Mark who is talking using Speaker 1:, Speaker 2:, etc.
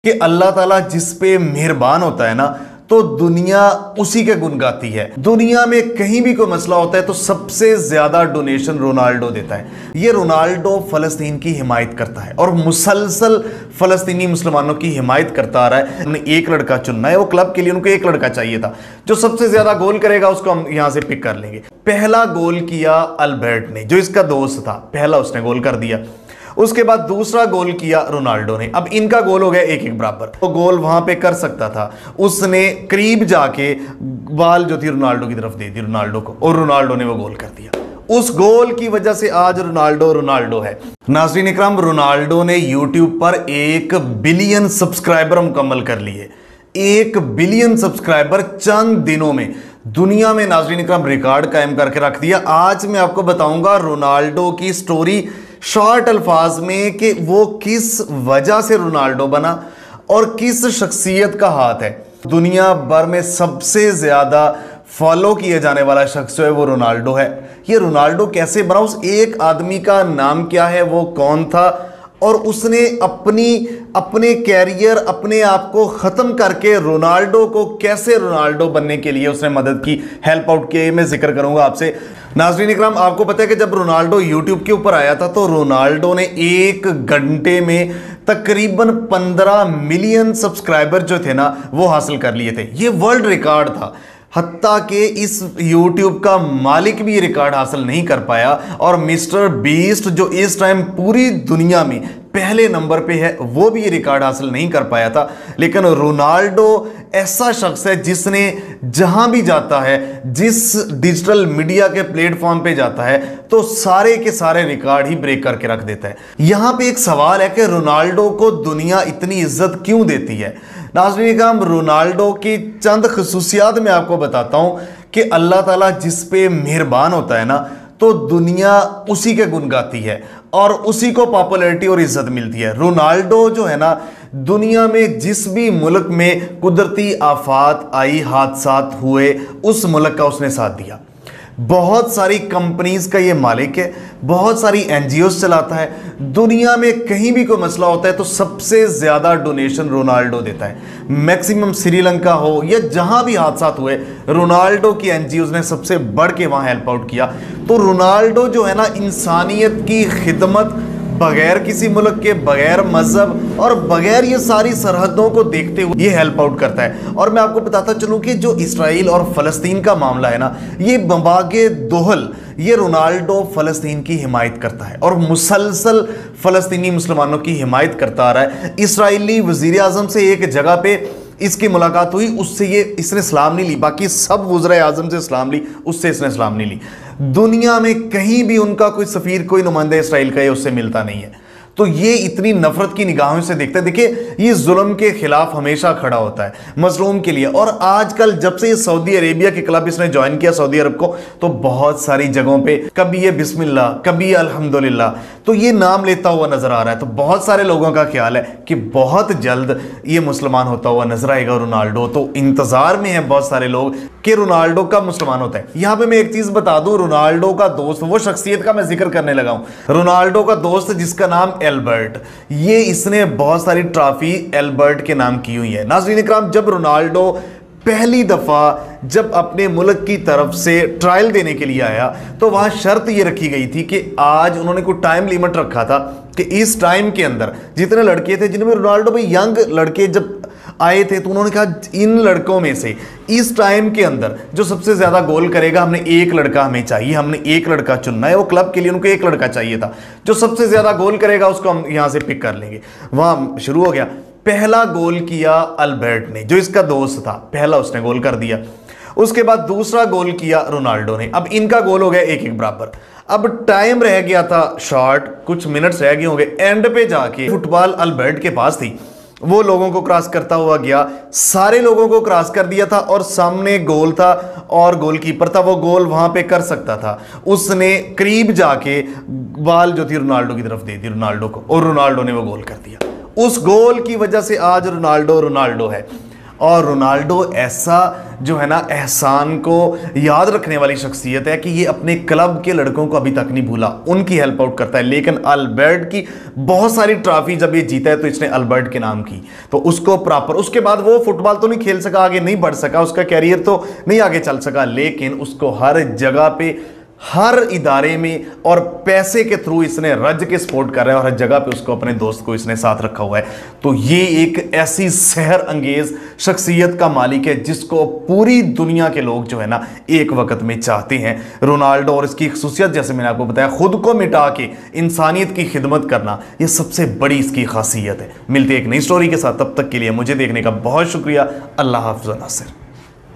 Speaker 1: कि अल्लाह ताला जिस पे मेहरबान होता है ना तो दुनिया उसी के गुण गाती है। दुनिया में कहीं भी कोई मसला होता है तो सबसे ज्यादा डोनेशन रोनाल्डो देता है। ये रोनाल्डो फलस्तीन की हिमायत करता है और मुसलसल फलस्तीनी मुसलमानों की हिमायत करता आ रहा है। उन्हें एक लड़का चुनना है, वो क्लब के लिए उनको एक लड़का चाहिए था, जो सबसे ज्यादा गोल करेगा उसको हम यहां से पिक कर लेंगे। पहला गोल किया अल्बर्ट ने, जो इसका दोस्त था, पहला उसने गोल कर दिया। उसके बाद दूसरा गोल किया रोनाल्डो ने। अब इनका गोल हो गया 1-1 बराबर। वो गोल वहां पे कर सकता था, उसने करीब जाके बॉल जो थी रोनाल्डो की तरफ दे दी रोनाल्डो को, और रोनाल्डो ने वो गोल कर दिया। उस गोल की वजह से आज रोनाल्डो है। नाज़रीन इकराम, रोनाल्डो ने यूट्यूब पर 1 बिलियन सब्सक्राइबर मुकम्मल कर लिए। 1 बिलियन सब्सक्राइबर चंद दिनों में दुनिया में नाज़रीन इकराम रिकॉर्ड कायम करके रख दिया। आज मैं आपको बताऊंगा रोनाल्डो की स्टोरी शॉर्ट अल्फाज में कि वो किस वजह से रोनाल्डो बना और किस शख्सियत का हाथ है। दुनिया भर में सबसे ज्यादा फॉलो किए जाने वाला शख्स जो है वो रोनाल्डो है। ये रोनाल्डो कैसे बना, उस एक आदमी का नाम क्या है, वो कौन था, और उसने अपने कैरियर, अपने आप को ख़त्म करके रोनाल्डो को कैसे रोनाल्डो बनने के लिए उसने मदद की, हेल्प आउट किए, मैं जिक्र करूंगा आपसे। नाज़रीन इकराम, आपको पता है कि जब रोनाल्डो यूट्यूब के ऊपर आया था तो रोनाल्डो ने 1 घंटे में तकरीबन 15 मिलियन सब्सक्राइबर जो थे ना वो हासिल कर लिए थे। ये वर्ल्ड रिकॉर्ड था, हत्ता कि इस यूट्यूब का मालिक भी ये रिकॉर्ड हासिल नहीं कर पाया। और मिस्टर बीस्ट जो इस टाइम पूरी दुनिया में पहले नंबर पे है, वो भी ये रिकॉर्ड हासिल नहीं कर पाया था। लेकिन रोनाल्डो ऐसा शख्स है जिसने जहां भी जाता है, जिस डिजिटल मीडिया के प्लेटफॉर्म पे जाता है, तो सारे के सारे रिकॉर्ड ही ब्रेक करके रख देता है। यहां पे एक सवाल है कि रोनाल्डो को दुनिया इतनी इज्जत क्यों देती है। नाज़रीन इकराम, रोनाल्डो की चंद खसूसियात मैं आपको बताता हूं कि अल्लाह ताला जिस पे मेहरबान होता है ना तो दुनिया उसी के गुण गाती है और उसी को पॉपुलैरिटी और इज्जत मिलती है। रोनाल्डो जो है ना, दुनिया में जिस भी मुल्क में कुदरती आफात आई, हादसात हुए, उस मुल्क का उसने साथ दिया। बहुत सारी कंपनीज का ये मालिक है, बहुत सारी एनजीओज चलाता है। दुनिया में कहीं भी कोई मसला होता है तो सबसे ज्यादा डोनेशन रोनाल्डो देता है। मैक्सिमम श्रीलंका हो या जहां भी हादसात हुए, रोनाल्डो की एनजीओज ने सबसे बढ़ के वहां हेल्प आउट किया। तो रोनाल्डो जो है ना, इंसानियत की खिदमत बगैर किसी मुल्क के, बगैर मजहब और बगैर ये सारी सरहदों को देखते हुए ये हेल्प आउट करता है। और मैं आपको बताता चलूं कि जो इसराइल और फलस्तीन का मामला है ना, ये बबागे दोहल, ये रोनाल्डो फलस्तीन की हिमायत करता है और मुसलसल फलस्तीनी मुसलमानों की हिमायत करता आ रहा है। इसराइली वजीर आजम से एक जगह पे इसकी मुलाकात हुई, उससे इसने सलाम नहीं ली, बाकी सब वज़ीर आज़म से सलाम ली, उससे इसने सलाम नहीं ली। दुनिया में कहीं भी उनका कोई सफ़ीर, कोई नुमाइंदा इसराइल का, उससे मिलता नहीं है। तो ये इतनी नफरत की निगाहों से देखते हैं। देखिए, ये जुल्म के खिलाफ हमेशा खड़ा होता है, मजलूम के लिए। और आजकल जब से ये सऊदी अरेबिया के क्लब इसने ज्वाइन किया, सऊदी अरब को, तो बहुत सारी जगहों पे कभी ये बिस्मिल्लाह, कभी अल्हम्दुलिल्लाह, तो ये नाम लेता हुआ नजर आ रहा है। तो बहुत सारे लोगों का ख्याल है कि बहुत जल्द ये मुसलमान होता हुआ नजर आएगा रोनाल्डो। तो इंतजार में है बहुत सारे लोग कि रोनाल्डो कब मुसलमान होता है। यहां पे मैं एक चीज बता दूं, रोनाल्डो का दोस्त, वो शख्सियत का मैं जिक्र करने लगा हूं, रोनाल्डो का दोस्त जिसका नाम एल्बर्ट, ये इसने बहुत सारी ट्रॉफी एल्बर्ट के नाम की हुई है। नाज़रीन इकराम, जब रोनाल्डो पहली दफा जब अपने मुल्क की तरफ से ट्रायल देने के लिए आया तो वहां शर्त ये रखी गई थी कि आज उन्होंने कोई टाइम लिमिट रखा था कि इस टाइम के अंदर जितने लड़के थे, जिनमें रोनाल्डो भाई यंग लड़के जब आए थे, तो उन्होंने कहा इन लड़कों में से इस टाइम के अंदर जो सबसे ज्यादा गोल करेगा, हमने एक लड़का हमें चाहिए, हमने एक लड़का चुनना है। वो क्लब के लिए उनको एक लड़का चाहिए था, जो सबसे ज्यादा गोल करेगा उसको हम यहां से पिक कर लेंगे। वहां शुरू हो गया। पहला गोल किया अल्बर्ट ने, जो इसका दोस्त था, पहला उसने गोल कर दिया। उसके बाद दूसरा गोल किया रोनाल्डो ने। अब इनका गोल हो गया 1-1 बराबर। अब टाइम रह गया था शॉर्ट, कुछ मिनट्स रह गए होंगे। एंड पे जाके फुटबॉल अल्बर्ट के पास थी, वो लोगों को क्रॉस करता हुआ गया, सारे लोगों को क्रॉस कर दिया था और सामने गोल था और गोलकीपर था, वो गोल वहां पे कर सकता था। उसने करीब जाके बॉल जो थी रोनाल्डो की तरफ दे दी रोनाल्डो को, और रोनाल्डो ने वो गोल कर दिया। उस गोल की वजह से आज रोनाल्डो है। और रोनाल्डो ऐसा जो है ना एहसान को याद रखने वाली शख्सियत है कि ये अपने क्लब के लड़कों को अभी तक नहीं भूला, उनकी हेल्प आउट करता है। लेकिन अल्बर्ट की बहुत सारी ट्रॉफी जब ये जीता है तो इसने अल्बर्ट के नाम की, तो उसको प्रॉपर, उसके बाद वो फुटबॉल तो नहीं खेल सका, आगे नहीं बढ़ सका, उसका कैरियर तो नहीं आगे चल सका, लेकिन उसको हर जगह पे, हर इदारे में और पैसे के थ्रू इसने रज के सपोर्ट कर रहा है और हर जगह पे उसको, अपने दोस्त को इसने साथ रखा हुआ है। तो ये एक ऐसी सहर अंगेज शख्सियत का मालिक है जिसको पूरी दुनिया के लोग जो है ना एक वक्त में चाहते हैं। रोनाल्डो, और इसकी खसूसियत जैसे मैंने आपको बताया, खुद को मिटा के इंसानियत की खिदमत करना, यह सबसे बड़ी इसकी खासियत है। मिलते एक नई स्टोरी के साथ, तब तक के लिए मुझे देखने का बहुत शुक्रिया। अल्लाह हाफ़िज़ नासिर।